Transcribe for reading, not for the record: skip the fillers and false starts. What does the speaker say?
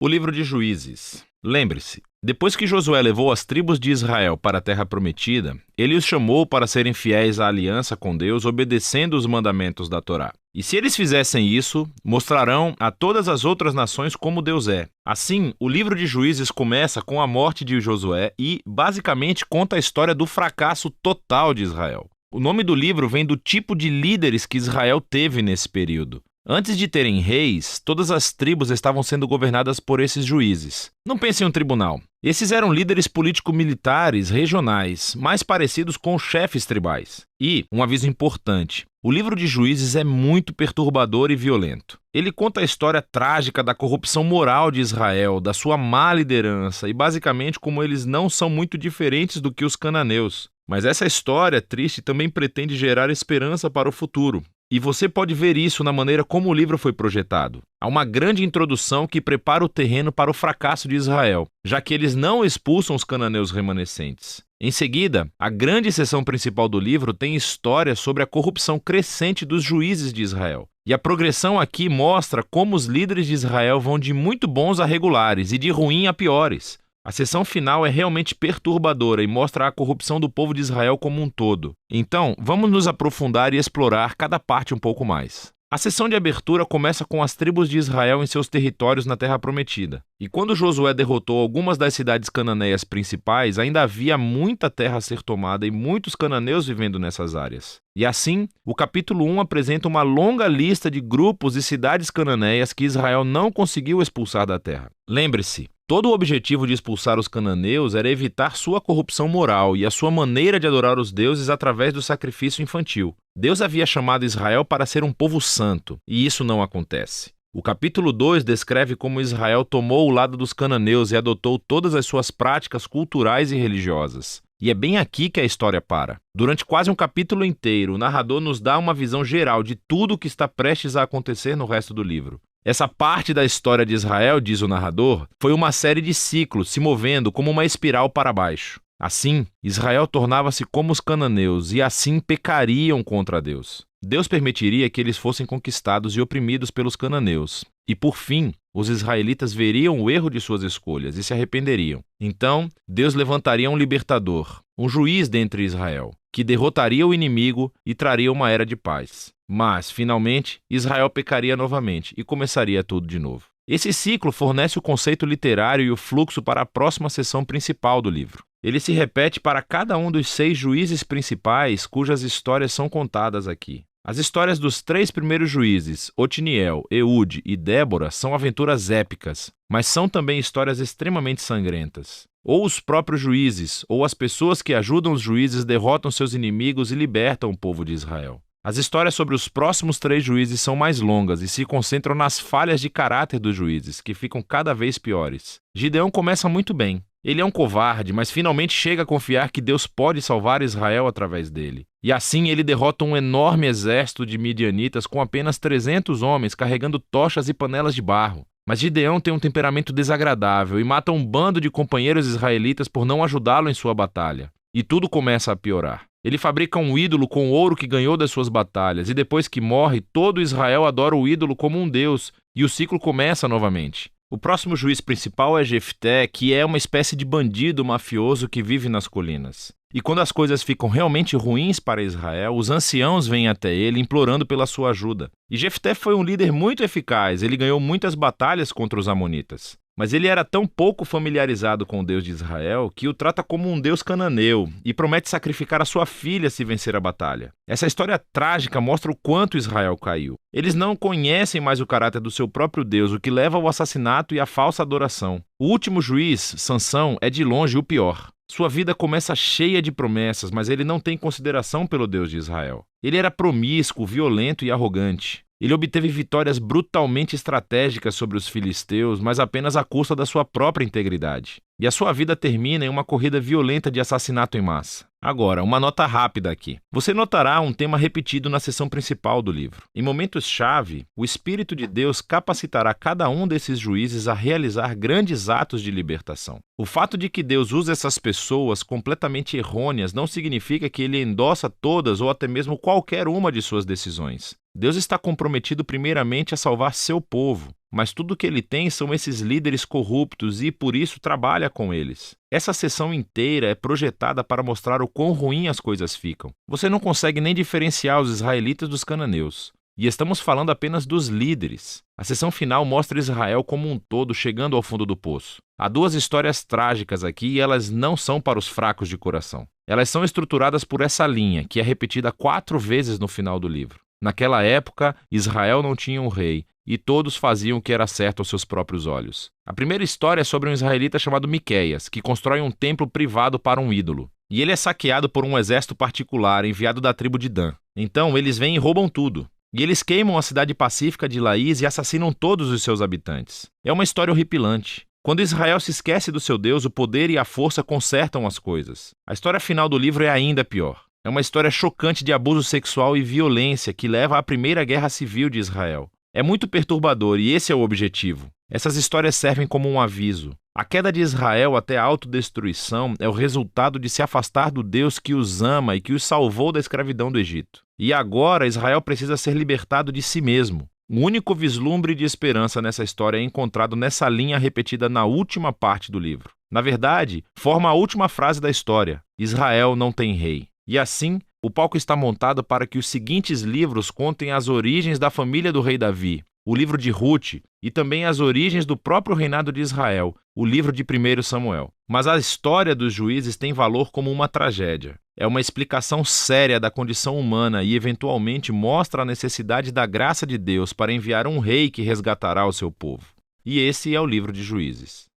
O livro de Juízes. Lembre-se, depois que Josué levou as tribos de Israel para a terra prometida, ele os chamou para serem fiéis à aliança com Deus, obedecendo os mandamentos da Torá. E se eles fizessem isso, mostrarão a todas as outras nações como Deus é. Assim, o livro de Juízes começa com a morte de Josué e, basicamente, conta a história do fracasso total de Israel. O nome do livro vem do tipo de líderes que Israel teve nesse período. Antes de terem reis, todas as tribos estavam sendo governadas por esses juízes. Não pense em um tribunal. Esses eram líderes político-militares regionais, mais parecidos com chefes tribais. E, um aviso importante, o livro de Juízes é muito perturbador e violento. Ele conta a história trágica da corrupção moral de Israel, da sua má liderança e basicamente como eles não são muito diferentes do que os cananeus. Mas essa história triste também pretende gerar esperança para o futuro. E você pode ver isso na maneira como o livro foi projetado. Há uma grande introdução que prepara o terreno para o fracasso de Israel, já que eles não expulsam os cananeus remanescentes. Em seguida, a grande seção principal do livro tem história sobre a corrupção crescente dos juízes de Israel. E a progressão aqui mostra como os líderes de Israel vão de muito bons a regulares e de ruim a piores. A seção final é realmente perturbadora e mostra a corrupção do povo de Israel como um todo. Então, vamos nos aprofundar e explorar cada parte um pouco mais. A sessão de abertura começa com as tribos de Israel em seus territórios na Terra Prometida. E quando Josué derrotou algumas das cidades cananeias principais, ainda havia muita terra a ser tomada e muitos cananeus vivendo nessas áreas. E assim, o capítulo 1 apresenta uma longa lista de grupos e cidades cananeias que Israel não conseguiu expulsar da terra. Lembre-se, todo o objetivo de expulsar os cananeus era evitar sua corrupção moral e a sua maneira de adorar os deuses através do sacrifício infantil. Deus havia chamado Israel para ser um povo santo, e isso não acontece. O capítulo 2 descreve como Israel tomou o lado dos cananeus e adotou todas as suas práticas culturais e religiosas. E é bem aqui que a história para. Durante quase um capítulo inteiro, o narrador nos dá uma visão geral de tudo o que está prestes a acontecer no resto do livro. Essa parte da história de Israel, diz o narrador, foi uma série de ciclos se movendo como uma espiral para baixo. Assim, Israel tornava-se como os cananeus e assim pecariam contra Deus. Deus permitiria que eles fossem conquistados e oprimidos pelos cananeus. E por fim, os israelitas veriam o erro de suas escolhas e se arrependeriam. Então, Deus levantaria um libertador, um juiz dentre Israel, que derrotaria o inimigo e traria uma era de paz. Mas, finalmente, Israel pecaria novamente e começaria tudo de novo. Esse ciclo fornece o conceito literário e o fluxo para a próxima seção principal do livro. Ele se repete para cada um dos 6 juízes principais cujas histórias são contadas aqui. As histórias dos 3 primeiros juízes, Otniel, Eude e Débora, são aventuras épicas, mas são também histórias extremamente sangrentas. Ou os próprios juízes, ou as pessoas que ajudam os juízes derrotam seus inimigos e libertam o povo de Israel. As histórias sobre os próximos 3 juízes são mais longas e se concentram nas falhas de caráter dos juízes, que ficam cada vez piores. Gideão começa muito bem. Ele é um covarde, mas finalmente chega a confiar que Deus pode salvar Israel através dele. E assim ele derrota um enorme exército de midianitas com apenas 300 homens carregando tochas e panelas de barro. Mas Gideão tem um temperamento desagradável e mata um bando de companheiros israelitas por não ajudá-lo em sua batalha. E tudo começa a piorar. Ele fabrica um ídolo com o ouro que ganhou das suas batalhas, e depois que morre, todo Israel adora o ídolo como um deus, e o ciclo começa novamente. O próximo juiz principal é Jefté, que é uma espécie de bandido mafioso que vive nas colinas. E quando as coisas ficam realmente ruins para Israel, os anciãos vêm até ele implorando pela sua ajuda. E Jefté foi um líder muito eficaz, ele ganhou muitas batalhas contra os amonitas. Mas ele era tão pouco familiarizado com o Deus de Israel que o trata como um deus cananeu e promete sacrificar a sua filha se vencer a batalha. Essa história trágica mostra o quanto Israel caiu. Eles não conhecem mais o caráter do seu próprio Deus, o que leva ao assassinato e à falsa adoração. O último juiz, Sansão, é de longe o pior. Sua vida começa cheia de promessas, mas ele não tem consideração pelo Deus de Israel. Ele era promíscuo, violento e arrogante. Ele obteve vitórias brutalmente estratégicas sobre os filisteus, mas apenas à custa da sua própria integridade. E a sua vida termina em uma corrida violenta de assassinato em massa. Agora, uma nota rápida aqui. Você notará um tema repetido na seção principal do livro. Em momentos-chave, o Espírito de Deus capacitará cada um desses juízes a realizar grandes atos de libertação. O fato de que Deus usa essas pessoas completamente errôneas não significa que ele endossa todas ou até mesmo qualquer uma de suas decisões. Deus está comprometido primeiramente a salvar seu povo, mas tudo o que ele tem são esses líderes corruptos e, por isso, trabalha com eles. Essa sessão inteira é projetada para mostrar o quão ruim as coisas ficam. Você não consegue nem diferenciar os israelitas dos cananeus. E estamos falando apenas dos líderes. A sessão final mostra Israel como um todo chegando ao fundo do poço. Há duas histórias trágicas aqui e elas não são para os fracos de coração. Elas são estruturadas por essa linha, que é repetida 4 vezes no final do livro. Naquela época, Israel não tinha um rei, e todos faziam o que era certo aos seus próprios olhos. A primeira história é sobre um israelita chamado Miqueias, que constrói um templo privado para um ídolo. E ele é saqueado por um exército particular enviado da tribo de Dan. Então, eles vêm e roubam tudo. E eles queimam a cidade pacífica de Laís e assassinam todos os seus habitantes. É uma história horripilante. Quando Israel se esquece do seu Deus, o poder e a força consertam as coisas. A história final do livro é ainda pior. É uma história chocante de abuso sexual e violência que leva à Primeira Guerra Civil de Israel. É muito perturbador e esse é o objetivo. Essas histórias servem como um aviso. A queda de Israel até a autodestruição é o resultado de se afastar do Deus que os ama e que os salvou da escravidão do Egito. E agora Israel precisa ser libertado de si mesmo. O único vislumbre de esperança nessa história é encontrado nessa linha repetida na última parte do livro. Na verdade, forma a última frase da história: Israel não tem rei. E assim, o palco está montado para que os seguintes livros contem as origens da família do rei Davi, o livro de Ruth, e também as origens do próprio reinado de Israel, o livro de 1 Samuel. Mas a história dos juízes tem valor como uma tragédia. É uma explicação séria da condição humana e, eventualmente, mostra a necessidade da graça de Deus para enviar um rei que resgatará o seu povo. E esse é o livro de Juízes.